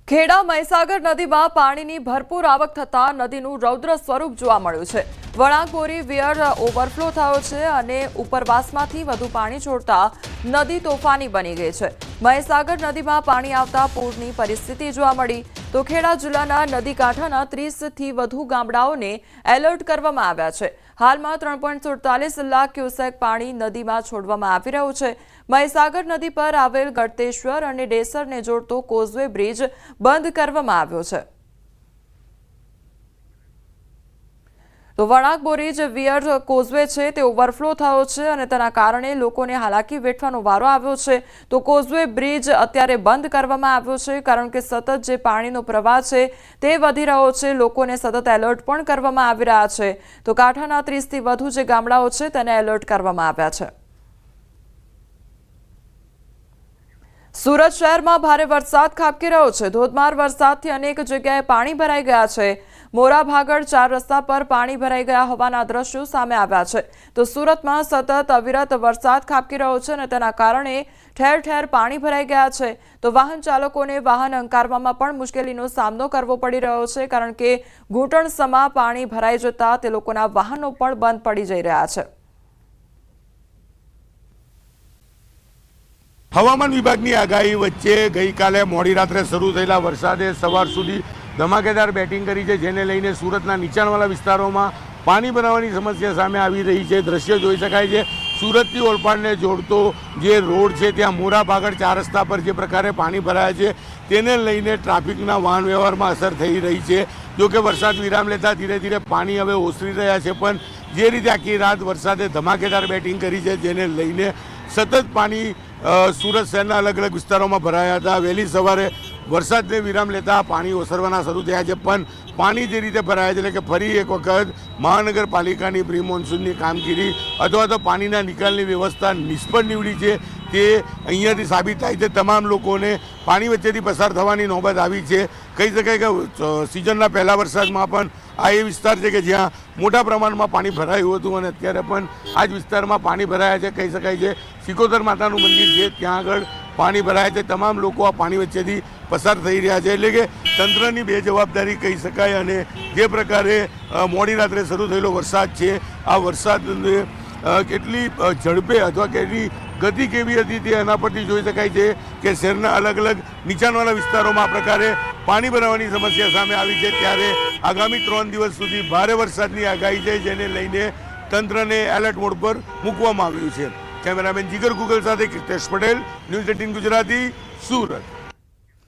ખેડા મહીસાગર નદીમાં પાણીની ભરપૂર આવક થતા નદીનું રૌદ્ર સ્વરૂપ જોવા મળ્યું છે। વણાકબોરી વિયર ઓવરફ્લો થયો છે અને ઉપરવાસમાંથી વધુ પાણી છોડતા નદી તોફાની બની ગઈ છે। મહીસાગર નદીમાં પાણી આવતા પૂરની પરિસ્થિતિ જોવા મળી તો ખેડા જિલ્લાના નદી કાંઠાના 30 થી વધુ ગામડાઓને એલર્ટ કરવામાં આવ્યા છે। હાલમાં 3.47 લાખ ક્યુસેક પાણી નદીમાં છોડવામાં આવી રહ્યું છે। મહીસાગર નદી પર આવેલ ગળતેશ્વર અને ડેસરને જોડતો કોઝવે બ્રિજ બંધ કરવામાં આવ્યો છે। તો વણાકબોરી જે વિયર કોઝવે છે તે ઓવરફ્લો થયો છે અને તેના કારણે લોકોને હાલાકી વેઠવાનો વારો આવ્યો છે। તો કોઝવે બ્રિજ અત્યારે બંધ કરવામાં આવ્યો છે કારણ કે સતત જે પાણીનો પ્રવાહ છે તે વધી રહ્યો છે। લોકોને સતત એલર્ટ પણ કરવામાં આવી રહ્યા છે। તો કાંઠાના 30 થી વધુ જે ગામડાઓ છે તેને એલર્ટ કરવામાં આવ્યા છે। સુરત શહેરમાં ભારે વરસાદ ખાબકી રહ્યો છે। ધોધમાર વરસાદથી અનેક જગ્યાએ પાણી ભરાઈ ગયા છે। મોરા ભાગળ 4 રસ્તા પર પાણી ભરાઈ ગયા હોવાના દ્રશ્યો સામે આવ્યા છે। તો સુરતમાં સતત અવિરત વરસાદ ખાબકી રહ્યો છે અને તેના કારણે ઠેર ઠેર પાણી ભરાઈ ગયા છે। તો વાહન ચાલકોને વાહન હંકારવામાં પણ મુશ્કેલીનો સામનો કરવો પડી રહ્યો છે કારણ કે ઘૂંટણસમા પાણી ભરાઈ જતા તે લોકોના વાહનો પણ બંધ પડી જઈ રહ્યા છે। હવામાન વિભાગની આગાહી વચ્ચે ગઈકાલે મોડી રાત્રે શરૂ થયેલા વરસાદે સવાર સુધી ધમાકેદાર બેટિંગ કરી છે, જેને લઈને સુરતના નીચાણવાળા વિસ્તારોમાં પાણી ભરાવાની સમસ્યા સામે આવી રહી છે। દ્રશ્ય જોઈ શકાય છે, સુરતથી ઓલપાડને જોડતો જે રોડ છે ત્યાં મોરા ભાગળ 4 રસ્તા પર જે પ્રકારે પાણી ભરાયા છે તેને લઈને ટ્રાફિકના વાહન વ્યવહારમાં અસર થઈ રહી છે। જો કે વરસાદ વિરામ લેતા ધીરે ધીરે પાણી હવે ઓસરી રહ્યા છે, પણ જે રીતે આખી રાત વરસાદે ધમાકેદાર બેટિંગ કરી છે જેને લઈને સતત પાણી સુરત શહેરના અલગ અલગ વિસ્તારોમાં ભરાયા હતા। વહેલી સવારે વરસાદને વિરામ લેતા પાણી ઓસરવાના શરૂ થયા છે, પણ પાણી જે રીતે ભરાયા છે એટલે કે ફરી એક વખત મહાનગરપાલિકાની પ્રી મોન્સૂનની કામગીરી અથવા તો પાણીના નિકાલની વ્યવસ્થા નિષ્ફળ નીવડી છે તે અહીંયાથી સાબિત થાય છે। તમામ લોકોને પાણી વચ્ચેથી પસાર થવાની નોબત આવી છે। કહી શકાય કે સિઝનના પહેલા વરસાદમાં પણ આ એ વિસ્તાર છે કે જ્યાં મોટા પ્રમાણમાં પાણી ભરાયું હતું અને અત્યારે પણ આ જ વિસ્તારમાં પાણી ભરાયા છે। કહી શકાય છે સિકોતર માતાનું મંદિર છે ત્યાં આગળ પાણી ભરાયા છે। તમામ લોકો આ પાણી વચ્ચેથી પસાર થઈ રહ્યા છે, એટલે કે તંત્રની બેજવાબદારી કહી શકાય। અને જે પ્રકારે મોડી રાત્રે શરૂ થયેલો વરસાદ છે આ વરસાદને કેટલી ઝડપે અથવા કેટલી ગતિ કેવી હતી તે એના પરથી જોઈ શકાય છે કે શહેરના અલગ અલગ નીચાણવાળા વિસ્તારોમાં આ પ્રકારે પાણી ભરાવાની સમસ્યા સામે આવી છે। ત્યારે આગામી 3 દિવસ સુધી ભારે વરસાદની આગાહી છે, જેને લઈને તંત્રને એલર્ટ મોડ પર મૂકવામાં આવ્યું છે। કેમેરામેન જીગર ગુગલ સાથે કિતેશ પટેલ, ન્યૂઝ 18 ગુજરાતી, સુરત।